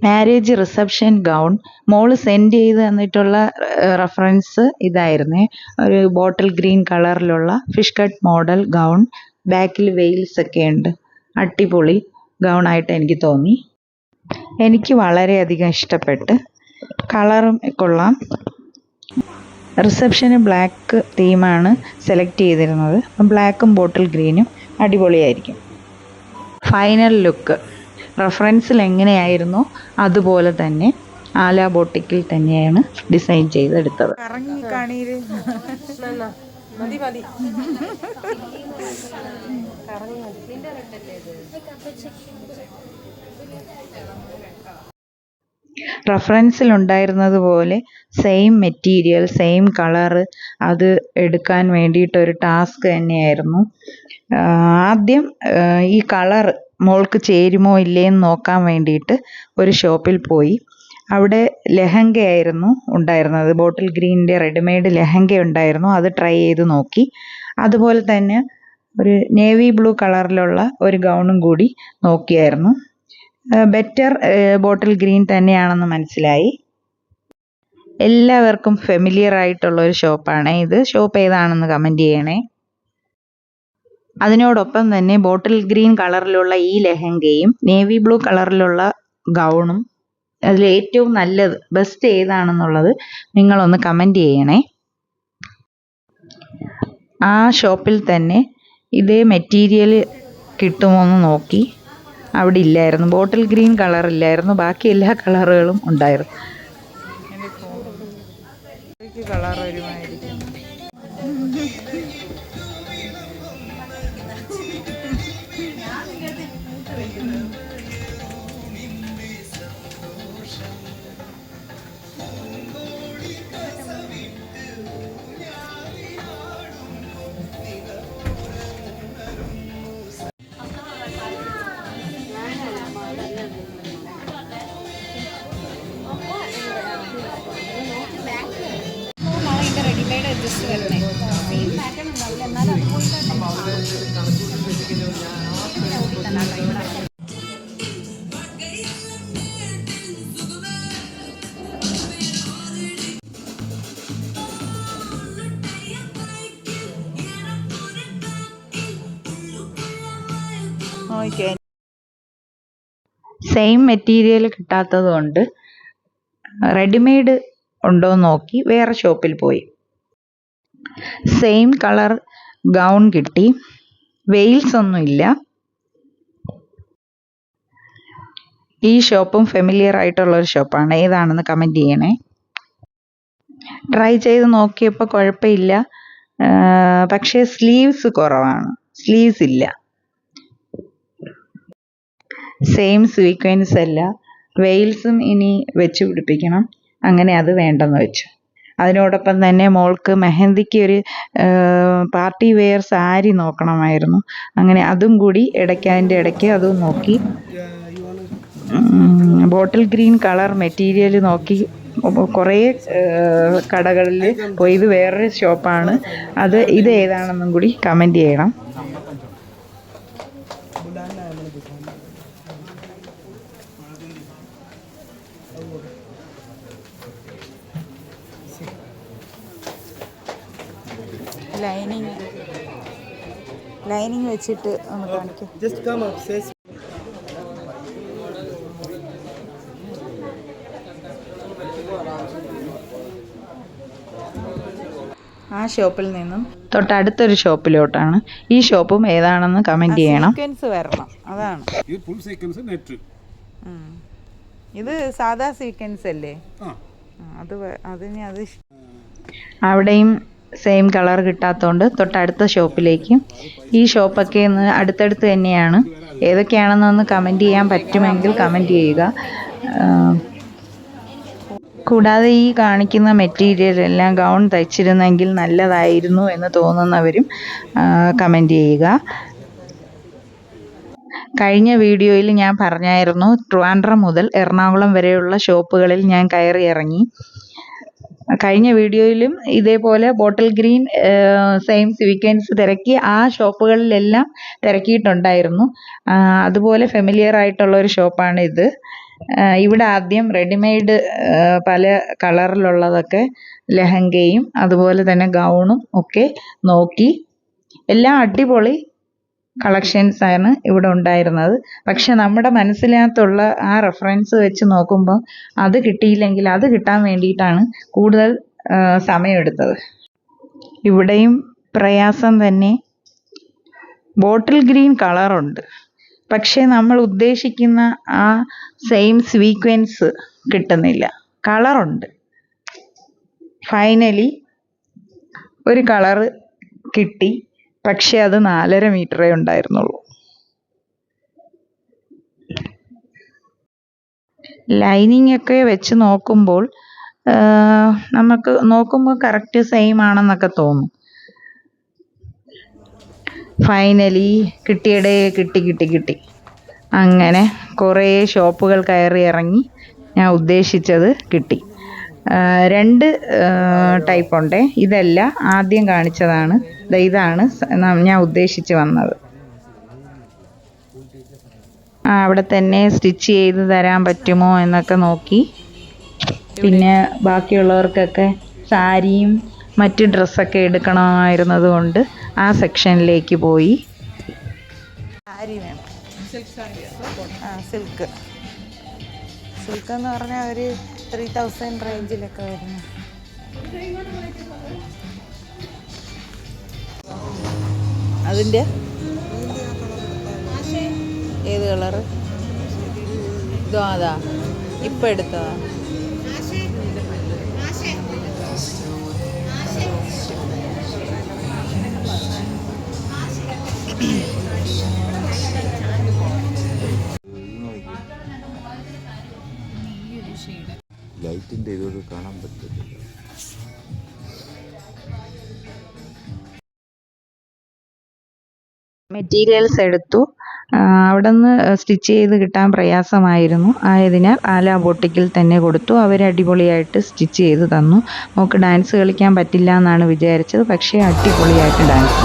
Marriage reception gown മോള് send ചെയ്ത് തന്നിട്ടുള്ള റെഫറൻസ് ഇതായിരുന്നേ. ഒരു ബോട്ടിൽ ഗ്രീൻ കളറിലുള്ള ഫിഷ് കട്ട് മോഡൽ ഗൗൺ. ബാക്കിൽ വെയിൽസ് ഒക്കെ ഉണ്ട്. അടിപൊളി ഗൗണായിട്ട് എനിക്ക് തോന്നി. എനിക്ക് വളരെയധികം ഇഷ്ടപ്പെട്ട്. കളറും കൊള്ളാം. റിസപ്ഷന് ബ്ലാക്ക് തീമാണ് സെലക്ട് ചെയ്തിരുന്നത്. അപ്പം ബ്ലാക്കും ബോട്ടിൽ ഗ്രീനും അടിപൊളിയായിരിക്കും. ഫൈനൽ ലുക്ക് റെഫറൻസിൽ എങ്ങനെയായിരുന്നോ അതുപോലെ തന്നെ ആല ബോട്ടിക്കിൽ തന്നെയാണ് ഡിസൈൻ ചെയ്തെടുത്തത്. റെഫറൻസിൽ ഉണ്ടായിരുന്നത് പോലെ സെയിം മെറ്റീരിയൽ സെയിം കളറ് അത് എടുക്കാൻ വേണ്ടിയിട്ടൊരു ടാസ്ക് തന്നെയായിരുന്നു. ആദ്യം ഈ കളർ മോൾക്ക് ചേരുമോ ഇല്ലേന്ന് നോക്കാൻ വേണ്ടിയിട്ട് ഒരു ഷോപ്പിൽ പോയി. അവിടെ ലെഹങ്കയായിരുന്നു ഉണ്ടായിരുന്നത്. ബോട്ടിൽ ഗ്രീനിൻ്റെ റെഡിമെയ്ഡ് ലെഹങ്ക ഉണ്ടായിരുന്നു. അത് ട്രൈ ചെയ്ത് നോക്കി. അതുപോലെ തന്നെ ഒരു നേവി ബ്ലൂ കളറിലുള്ള ഒരു ഗൗണും കൂടി നോക്കിയായിരുന്നു. ബെറ്റർ ബോട്ടിൽ ഗ്രീൻ തന്നെയാണെന്ന് മനസ്സിലായി. എല്ലാവർക്കും ഫെമിലിയർ ആയിട്ടുള്ള ഒരു ഷോപ്പാണ് ഇത്. ഷോപ്പ് ഏതാണെന്ന് കമൻറ്റ് ചെയ്യണേ. അതിനോടൊപ്പം തന്നെ ബോട്ടിൽ ഗ്രീൻ കളറിലുള്ള ഈ ലെഹങ്കയും നേവി ബ്ലൂ കളറിലുള്ള ഗൗണും അതിൽ ഏറ്റവും നല്ലത് ബെസ്റ്റ് ഏതാണെന്നുള്ളത് നിങ്ങളൊന്ന് കമൻറ്റ് ചെയ്യണേ. ആ ഷോപ്പിൽ തന്നെ ഇതേ മെറ്റീരിയൽ കിട്ടുമോ എന്ന് നോക്കി. അവിടെ ഇല്ലായിരുന്നു. ബോട്ടിൽ ഗ്രീൻ കളർ ഇല്ലായിരുന്നു. ബാക്കി എല്ലാ കളറുകളും ഉണ്ടായിരുന്നു. കളർ വരുമായിരിക്കും. സെയിം മെറ്റീരിയൽ കിട്ടാത്തത് കൊണ്ട് റെഡിമെയ്ഡ് ഉണ്ടോ നോക്കി വേറെ ഷോപ്പിൽ പോയി. സെയിം കളർ ഗൗൺ കിട്ടി. വെയിൽസ് ഒന്നുമില്ല. ഈ ഷോപ്പും ഫെമിലിയർ ആയിട്ടുള്ള ഒരു ഷോപ്പാണ്. ഏതാണെന്ന് കമൻറ്റ് ചെയ്യണേ. ട്രൈ ചെയ്ത് നോക്കിയപ്പോൾ കുഴപ്പമില്ല. പക്ഷേ സ്ലീവ്സ് കുറവാണ്. സ്ലീവ്സ് ഇല്ല. സെയിം സീക്വൻസ് അല്ല. വെയിൽസും ഇനി വെച്ച് പിടിപ്പിക്കണം. അങ്ങനെ അത് വേണ്ടെന്ന് വെച്ചു. അതിനോടൊപ്പം തന്നെ മോൾക്ക് മെഹന്തിക്ക് ഒരു പാർട്ടി വെയർ സാരി നോക്കണമായിരുന്നു. അങ്ങനെ അതും കൂടി അതിൻ്റെ ഇടയ്ക്ക് അതും നോക്കി. ബോട്ടിൽ ഗ്രീൻ കളർ മെറ്റീരിയൽ നോക്കി കുറേ കടകളിൽ പോയി. ഇത് വേറൊരു ഷോപ്പാണ്. ഇത് ഏതാണെന്നും കൂടി കമൻറ്റ് ചെയ്യണം. ലൈനിങ് വെച്ചിട്ട് ഒന്ന് കാണിക്കാം. ആ ഷോപ്പിൽ നിന്നും തൊട്ടടുത്തൊരു ഷോപ്പിലോട്ടാണ്. ഈ ഷോപ്പും ഏതാണെന്ന് കമൻറ്റ് ചെയ്യണം. സീക്വൻസ് വരണം. അതാണ് ഇത് സാധാ സീക്വൻസ് അല്ലേ? അവിടെയും സെയിം കളർ കിട്ടാത്തതുകൊണ്ട് തൊട്ടടുത്ത ഷോപ്പിലേക്ക്. ഈ ഷോപ്പൊക്കെ അടുത്തടുത്ത് തന്നെയാണ്. ഏതൊക്കെയാണെന്നൊന്ന് കമൻറ്റ് ചെയ്യാൻ പറ്റുമെങ്കിൽ കമൻറ്റ് ചെയ്യുക. കൂടാതെ ഈ കാണിക്കുന്ന മെറ്റീരിയൽ എല്ലാം ഗൗൺ തയ്ച്ചിരുന്നെങ്കിൽ നല്ലതായിരുന്നു എന്ന് തോന്നുന്നവരും കമൻറ്റ് ചെയ്യുക. കഴിഞ്ഞ വീഡിയോയിൽ ഞാൻ പറഞ്ഞായിരുന്നു ട്രിവാൻഡ്രം മുതൽ എറണാകുളം വരെയുള്ള ഷോപ്പുകളിൽ ഞാൻ കയറി ഇറങ്ങി. കഴിഞ്ഞ വീഡിയോയിലും ഇതേപോലെ ബോട്ടിൽ ഗ്രീൻ സെയിം സീക്വൻസ് തിരക്കി ആ ഷോപ്പുകളിലെല്ലാം തിരക്കിയിട്ടുണ്ടായിരുന്നു. അതുപോലെ ഫെമിലിയർ ആയിട്ടുള്ള ഒരു ഷോപ്പാണ് ഇത്. ഇവിടെ ആദ്യം റെഡിമെയ്ഡ് പല കളറിലുള്ളതൊക്കെ ലെഹങ്കയും അതുപോലെ തന്നെ ഗൗണും ഒക്കെ നോക്കി. എല്ലാം അടിപൊളി കളക്ഷൻസ് ആണ് ഇവിടെ ഉണ്ടായിരുന്നത്. പക്ഷെ നമ്മുടെ മനസ്സിനകത്തുള്ള ആ റെഫറൻസ് വെച്ച് നോക്കുമ്പോൾ അത് കിട്ടിയില്ലെങ്കിൽ അത് കിട്ടാൻ വേണ്ടിയിട്ടാണ് കൂടുതൽ സമയമെടുത്തത്. ഇവിടെയും പ്രയാസം തന്നെ. ബോട്ടിൽ ഗ്രീൻ കളറുണ്ട്, പക്ഷെ നമ്മൾ ഉദ്ദേശിക്കുന്ന ആ സെയിം സ്വീക്വൻസ് കിട്ടുന്നില്ല. കളറുണ്ട്. ഫൈനലി ഒരു കളറ് കിട്ടി, പക്ഷെ അത് 4.5 മീറ്ററേ ഉണ്ടായിരുന്നുള്ളൂ. ലൈനിങ് ഒക്കെ വെച്ച് നോക്കുമ്പോൾ നമുക്ക് നോക്കുമ്പോൾ കറക്റ്റ് സെയിം ആണെന്നൊക്കെ തോന്നും. ഫൈനലി കിട്ടിയടേ, കിട്ടി. അങ്ങനെ കുറേ ഷോപ്പുകൾ കയറി ഇറങ്ങി ഞാൻ ഉദ്ദേശിച്ചത് കിട്ടി. 2 ടൈപ്പ് ഉണ്ട്. ഇതല്ല, ആദ്യം കാണിച്ചതാണ്. ഇതാണ് ഞാൻ ഉദ്ദേശിച്ച് വന്നത്. അവിടെ തന്നെ സ്റ്റിച്ച് ചെയ്ത് തരാൻ പറ്റുമോ എന്നൊക്കെ നോക്കി. പിന്നെ ബാക്കിയുള്ളവർക്കൊക്കെ സാരിയും മറ്റ് ഡ്രസ്സൊക്കെ എടുക്കണമായിരുന്നത് കൊണ്ട് ആ സെക്ഷനിലേക്ക് പോയി. സാരി വേണം. സിൽക്ക് എന്ന് പറഞ്ഞാൽ ഒരു 3000 റേഞ്ചിലൊക്കെ വരുന്നു. അതിൻ്റെ ഏത് കളറ്? ഇതോ? അതാ ഇപ്പം എടുത്തതാ. ലൈറ്റിൻ്റെ ഇതൊരു കാണാൻ പറ്റില്ല. മെറ്റീരിയൽസ് എടുത്തു. അവിടെ നിന്ന് സ്റ്റിച്ച് ചെയ്ത് കിട്ടാൻ പ്രയാസമായിരുന്നു. ആയതിനാൽ ആല ബൊട്ടിക്കിൽ തന്നെ കൊടുത്തു. അവർ അടിപൊളിയായിട്ട് സ്റ്റിച്ച് ചെയ്ത് തന്നു. നമുക്ക് ഡാൻസ് കളിക്കാൻ പറ്റില്ല എന്നാണ് വിചാരിച്ചത്, പക്ഷേ അടിപൊളിയായിട്ട് ഡാൻസ്